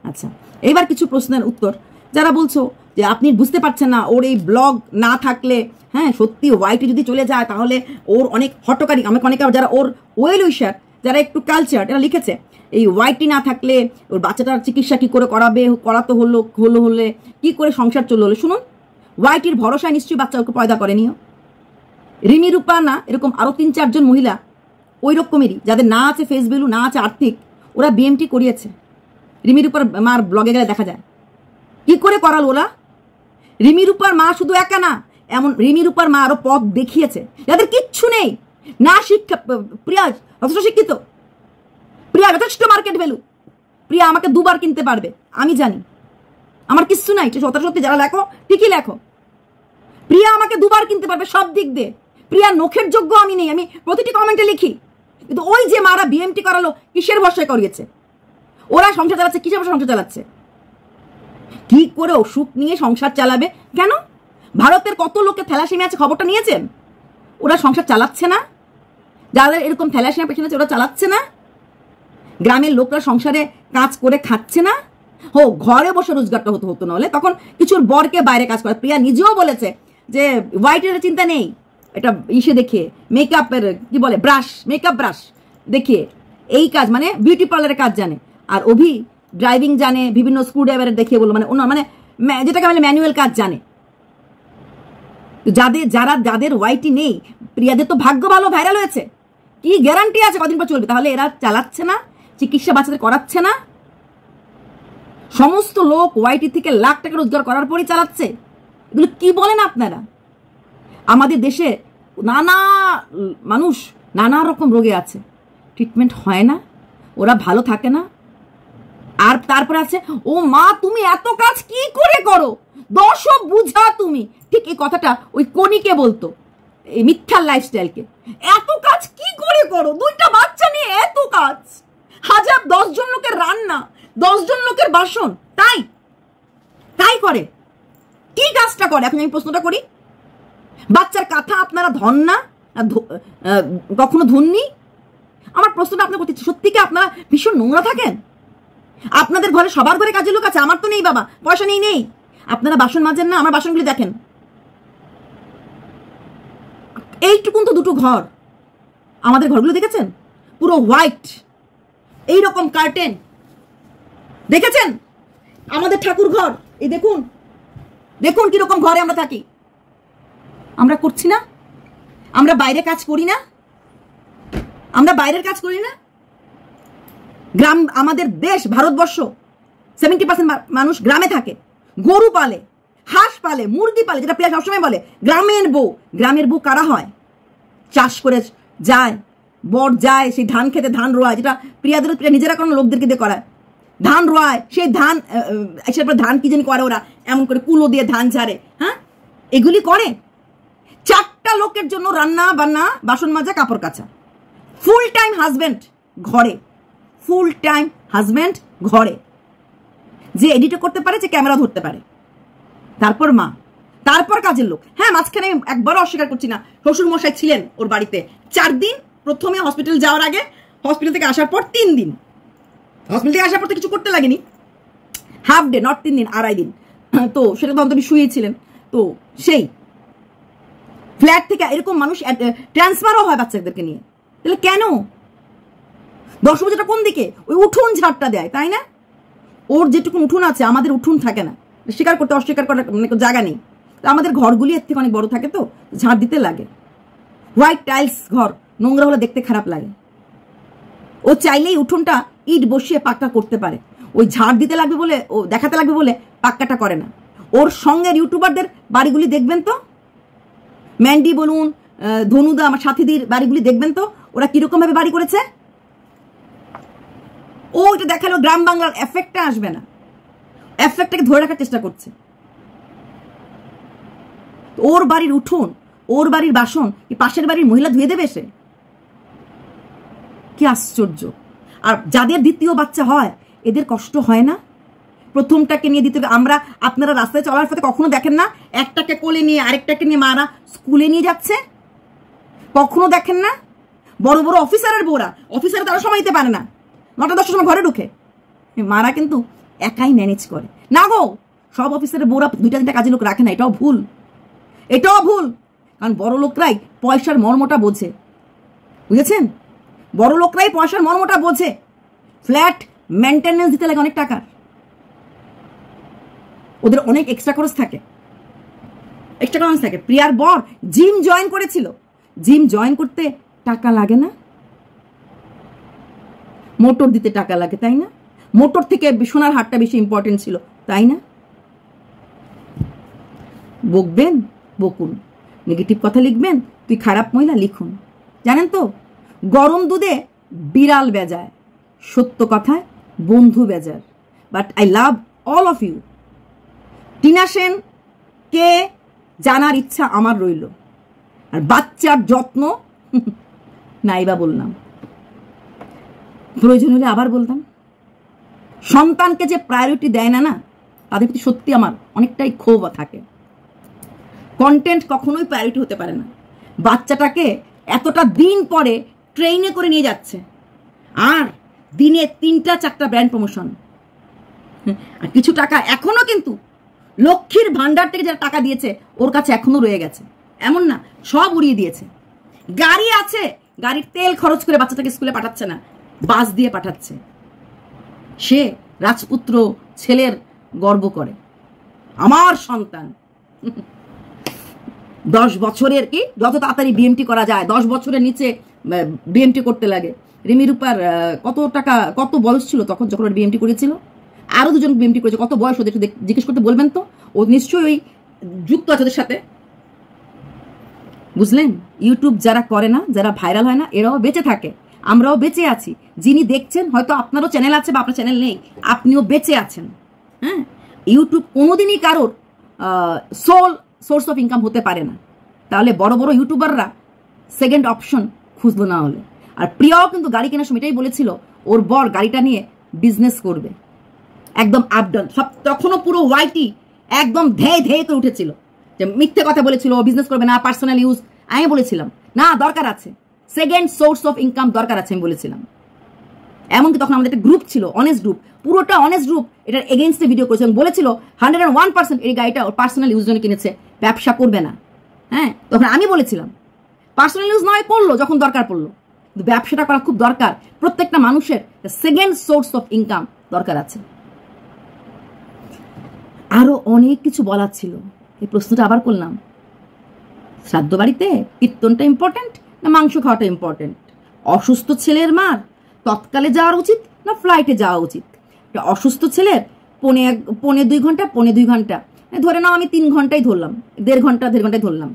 আচ্ছা, এইবার কিছু প্রশ্নের উত্তর। যারা বলছো যে আপনি বুঝতে পারছেন না, ওর এই ব্লগ না থাকলে, হ্যাঁ সত্যি ওয়াইটি যদি চলে যায় তাহলে ওর অনেক হটকারী, আমাকে অনেকে যারা ওর ওয়েল উইশার, যারা একটু কালচার, এরা লিখেছে এই ওয়াইটি না থাকলে ওর বাচ্চাটার চিকিৎসা কি করে করাতে হলে কি করে সংসার চললো হলো। শুনুন, ওয়াইটির ভরসায় নিশ্চয়ই বাচ্চা ওকে পয়দা করেনিও। রিমি রূপা না, এরকম আরো 3-4 জন মহিলা ওই রকমেরই, যাদের না আছে ফেস ভ্যালু, না আছে আর্থিক, ওরা বিএমটি করিয়েছে। রিমি রূপার মার ব্লগে গেলে দেখা যায় কি করে করাল ওরা। রিমি রূপার মা শুধু একা না, এমন রিমি রূপার মা আরো পথ দেখিয়েছে যাদের কিচ্ছু নেই, না শিক্ষা। প্রিয়া যথেষ্ট শিক্ষিত, প্রিয়া যথেষ্ট মার্কেট ভ্যালু, প্রিয়া আমাকে 2 বার কিনতে পারবে, আমি জানি, আমার কিচ্ছু নাই। সত্যি যারা লেখো ঠিকই লেখো, প্রিয়া আমাকে 2 বার কিনতে পারবে সব দিক দিয়ে। প্রিয়া নখের যোগ্য আমি নেই, আমি প্রতিটি কমেন্টে লিখি। কিন্তু ওই যে মারা বিএমটি করালো, কিসের ভরসায় করিয়েছে? ওরা সংসার চালাচ্ছে, কিসের ভরসায় সংসার চালাচ্ছে? কি করে অসুখ নিয়ে সংসার চালাবে? কেন? ভারতের কত লোকে থ্যালাসেমিয়া আছে খবরটা নিয়েছেন? ওরা সংসার চালাচ্ছে না? যাদের এরকম থ্যালাসেমিয়া পেশেন্ট আছে ওরা চালাচ্ছে না? গ্রামের লোকরা সংসারে কাজ করে খাচ্ছে না? ঘরে বসে রোজগারটা হতো না হলে তখন কিছুর বরকে বাইরে কাজ করে। প্রিয়া নিজেও বলেছে যে হোয়াইটের চিন্তা নেই, এটা ইসে দেখিয়ে মেকআপের কি বলে মেকআপ ব্রাশ দেখিয়ে এই কাজ, মানে বিউটি পার্লারের কাজ জানে। আর অভি ড্রাইভিং জানে, বিভিন্ন স্ক্রু ড্রাইভারের দেখিয়ে বললো, মানে অন্য মানে যেটাকে বলে ম্যানুয়াল কাজ জানে। যাদের ওয়াইটি নেই, প্রিয়াদের তো ভাগ্য ভালো, ভাইরাল হয়েছে, কি গ্যারান্টি আছে কদিন পর চলবে? তাহলে এরা চালাচ্ছে না, চিকিৎসা বাচ্চাদের করাচ্ছে না? সমস্ত লোক ওয়াইটি থেকে লাখ টাকা রোজগার করার পরই চালাচ্ছে। এগুলো কি বলেন আপনারা? আমাদের দেশে নানা মানুষ নানা রকম রোগে আছে, ট্রিটমেন্ট হয় না, ওরা ভালো থাকে না। আর তারপরে আছে ও মা তুমি এত কাজ কি করে করো, দশও বুঝা তুমি ঠিক কথাটা ওই কনিকে বলতো, এই মিথ্যার লাইফস্টাইলকে। এত কাজ কি করে করো? 2টা বাচ্চা নিয়ে এত কাজ, 10 জন লোকের রান্না, 10 জন লোকের বাসন, তাই করে। কি কাজটা করে এখন আমি প্রশ্নটা করি? বাচ্চার কথা আপনারা ধন না, কখনো ধননি? আমার প্রশ্নটা আপনার করতে, সত্যি কি আপনারা ভীষণ নোংরা থাকেন? আপনাদের ঘরে সবার ঘরে কাজের লোক আছে, আমার তো নেই বাবা, পয়সা নেই। আপনারা বাসন মাজেন না? আমার বাসনগুলি দেখেন, এইটুকুন তো 2টো ঘর। আমাদের ঘরগুলো দেখেছেন? পুরো হোয়াইট, এইরকম কার্টেন দেখেছেন? আমাদের ঠাকুর ঘর, এই দেখুন কিরকম ঘরে আমরা থাকি। আমরা করছি না? আমরা বাইরে কাজ করি না? আমরা বাইরের কাজ করি না? গ্রাম, আমাদের দেশ ভারতবর্ষ, 70% মানুষ গ্রামে থাকে, গরু পালে, হাঁস পালে, মুরগি পালে, যেটা প্রিয়া সবসময় বলে গ্রামের বউ কারা হয়? চাষ করে যায়, বর যায় সেই ধান খেতে, ধান রোয়ায়, যেটা প্রিয়া নিজেরা কোনো লোকদেরকে দিয়ে করায়, ধান রোয়ায়, সেই ধান সেরপর ধান কি যেন করে ওরা, এমন করে কুলো দিয়ে ধান ঝাড়ে, হ্যাঁ এগুলি করে। 4টা লোকের জন্য রান্না বান্না, বাসন মাজা, কাপড় কাচা। ফুল টাইম হাজব্যান্ড ঘরে, যে এডিটও করতে পারে, যে ক্যামেরা ধরতে পারে, তারপর মা, তারপর কাজের লোক। হ্যাঁ, মাঝখানে একবারও অস্বীকার করছি না, শ্বশুর মশাই ছিলেন ওর বাড়িতে 4 দিন, প্রথমে হসপিটাল যাওয়ার আগে, হসপিটাল থেকে আসার পর 3 দিন, হসপিটাল থেকে আসার পর তো কিছু করতে লাগেনি, হাফ ডে, নট 3 দিন, 2.5 দিন, তো সেটা তো অন্তত শুয়েছিলেন। তো সেই ফ্ল্যাট থেকে এরকম মানুষ ট্রান্সফারও হয় বাচ্চাদেরকে নিয়ে। তাহলে কেন? 10 বছরটা কোন দিকে? ওই উঠোন ঝাড়টা দেয়, তাই না? ওর যেটুকু উঠোন আছে, আমাদের উঠোন থাকে না, স্বীকার করতে অস্বীকার করার জায়গা নেই। আমাদের ঘরগুলি এর থেকে অনেক বড় থাকে, তো ঝাড় দিতে লাগে। হোয়াইট টাইলস ঘর, নোংরা হলে দেখতে খারাপ লাগে। ও চাইলেই উঠোনটা ইট বসিয়ে পাক্কা করতে পারে, ওই ঝাড় দিতে লাগবে বলে, ও দেখাতে লাগবে বলে পাক্কাটা করে না। ওর সঙ্গের ইউটিউবারদের বাড়িগুলি দেখবেন তো, ম্যান্ডি বলুন, ধনুদা, আমার সাথীদের বাড়িগুলি দেখবেন তো, ওরা কিরকম ভাবে বাড়ি করেছে। ও এটা দেখালো, গ্রাম বাংলার এফেক্টটা আসবে না, এফেক্টটাকে ধরে রাখার চেষ্টা করছে। ওর বাড়ির উঠোন, ওর বাড়ির বাসন পাশের বাড়ির মহিলা ধুয়ে দেবে সে? কি আশ্চর্য! আর যাদের দ্বিতীয় বাচ্চা হয়, এদের কষ্ট হয় না? প্রথমটাকে নিয়ে দিতে, আমরা, আপনারা রাস্তায় চলার পথে কখনো দেখেন না একটাকে কোলে নিয়ে আরেকটাকে নিয়ে মারা স্কুলে নিয়ে যাচ্ছে? কখনো দেখেন না? বড় বড় অফিসারের বউরা, অফিসার তারা সময় দিতে পারে না, 9টা-10টার সময় ঘরে ঢুকে, মারা কিন্তু একাই ম্যানেজ করে না গো। সব অফিসারের বউরা 2টা-3টা কাজের লোক রাখে না, এটাও ভুল। কারণ বড় লোকরাই পয়সার মর্মটা বোঝে, বুঝেছেন? বড় লোকরাই পয়সার মর্মটা বোঝে। ফ্ল্যাট মেনটেনেন্স দিতে লাগে অনেক টাকা, ওদের অনেক এক্সট্রা খরচ থাকে। প্রিয়ার বর জিম জয়েন করেছিল, জিম জয়েন করতে টাকা লাগে না? মোটর দিতে টাকা লাগে, তাই না? মোটর থেকে সোনার হারটা বেশি ইম্পর্টেন্ট ছিল, তাই না? বকবেন বকুন, নেগেটিভ কথা লিখবেন, তুই খারাপ মহিলা লিখুন। জানেন তো, গরম দুধে বিড়াল বেজায়, সত্য কথায় বন্ধু বেজার। But I love all of you. Tina Sen কে জানার ইচ্ছা আমার রইল, আর বাচ্চার যত্ন নাইবা বললাম, প্রয়োজন হলে আবার বলতাম। সন্তানকে যে প্রায়োরিটি দেয় না, তাদের প্রতি সত্যি আমার অনেকটাই ক্ষোভ থাকে। কন্টেন্ট কখনোই প্রায়োরিটি হতে পারে না। বাচ্চাটাকে এতটা দিন পরে ট্রেনে করে নিয়ে যাচ্ছে, আর দিনে 3টা-4টা ব্র্যান্ড প্রমোশন, আর কিছু টাকা এখনো কিন্তু লক্ষ্মীর ভান্ডার থেকে যারা টাকা দিয়েছে ওর কাছে এখনো রয়ে গেছে। এমন না সব উড়িয়ে দিয়েছে। গাড়ি আছে, গাড়ির তেল খরচ করে বাচ্চাটাকে স্কুলে পাঠাচ্ছে না, বাস দিয়ে পাঠাচ্ছে। সে রাজপুত্র ছেলের গর্ব করে, আমার সন্তান। 10 বছরের কি যত তাড়াতাড়ি বিএমটি করা যায়, 10 বছরের নিচে বিএমটি করতে লাগে। রিমি রূপার কত বয়স ছিল তখন যখন ওর বিএমটি করেছিল? আরো 2জন বিএমটি করেছে, কত বয়স ওদের জিজ্ঞেস করতে বলবেন তো? ও নিশ্চয়ই ওই যুক্ত আছে ওদের সাথে, বুঝলেন? ইউটিউব যারা করে না, যারা ভাইরাল হয় না, এরাও বেঁচে থাকে, আমরাও বেঁচে আছি। যিনি দেখছেন হয়তো আপনারও চ্যানেল আছে বা আপনার চ্যানেল নেই, আপনিও বেঁচে আছেন। হ্যাঁ, ইউটিউব কোনোদিনই কারোর সোল সোর্স অফ ইনকাম হতে পারে না, তাহলে বড় বড় ইউটিউবাররা সেকেন্ড অপশন খুঁজবো না হলে। আর প্রিয়াও কিন্তু গাড়ি কেনার সময় এটাই বলেছিল ওর বর গাড়িটা নিয়ে বিজনেস করবে, একদম আপডাউন সব। তখনও পুরো ওয়াইটি একদম ধেয়ে ধেয়ে করে উঠেছিল যে মিথ্যে কথা বলেছিল, বিজনেস করবে না, পার্সোনাল ইউজ। আমি বলেছিলাম না, দরকার আছে, সেকেন্ড সোর্স অফ ইনকাম দরকার আছে, আমি বলেছিলাম। এমনকি তখন আমাদের একটা গ্রুপ ছিল, অনেস্ট গ্রুপ, পুরোটা অনেস্ট গ্রুপ এটার এগেনস্টে ভিডিও করেছে এবং বলেছিল 101% এই গাড়িটা ওর পার্সোনাল ইউজ জন্য কিনেছে, ব্যবসা করবে না। হ্যাঁ, তখন আমি বলেছিলাম পার্সোনাল ইউজ নয়, করলো যখন দরকার পড়লো, কিন্তু ব্যবসাটা করা খুব দরকার। প্রত্যেকটা মানুষের সেকেন্ড সোর্স অফ ইনকাম দরকার আছে। আরো অনেক কিছু বলার ছিল, এই প্রশ্নটা আবার করলাম। শ্রাদ্ধ বাড়িতে কীর্তনটা ইম্পর্টেন্ট না মাংস খাওয়াটা ইম্পর্টেন্ট? অসুস্থ ছেলের মার তৎকালে যাওয়ার উচিত না ফ্লাইটে যাওয়া উচিত? অসুস্থ ছেলের পৌনে 2 ঘন্টা, ধরে নাও আমি 3 ঘন্টাই ধরলাম, 1.5 ঘন্টায় ধরলাম,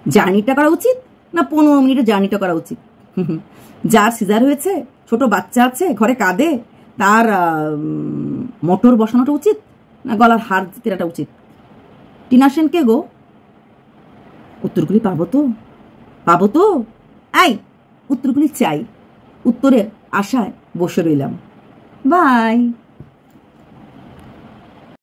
জার্নিটা করা উচিত না 15 মিনিটের জার্নিটা করা উচিত? যার সিজার হয়েছে, ছোট বাচ্চা আছে, ঘরে কাঁদে, তার মোটর বসানোটা উচিত না গলার হার কেনাটা উচিত? টিনা সেন কে গো? উত্তরগুলি পাবো তো? আই উত্তরগুলি চাই, উত্তরের আশায় বসে রইলাম। বাই।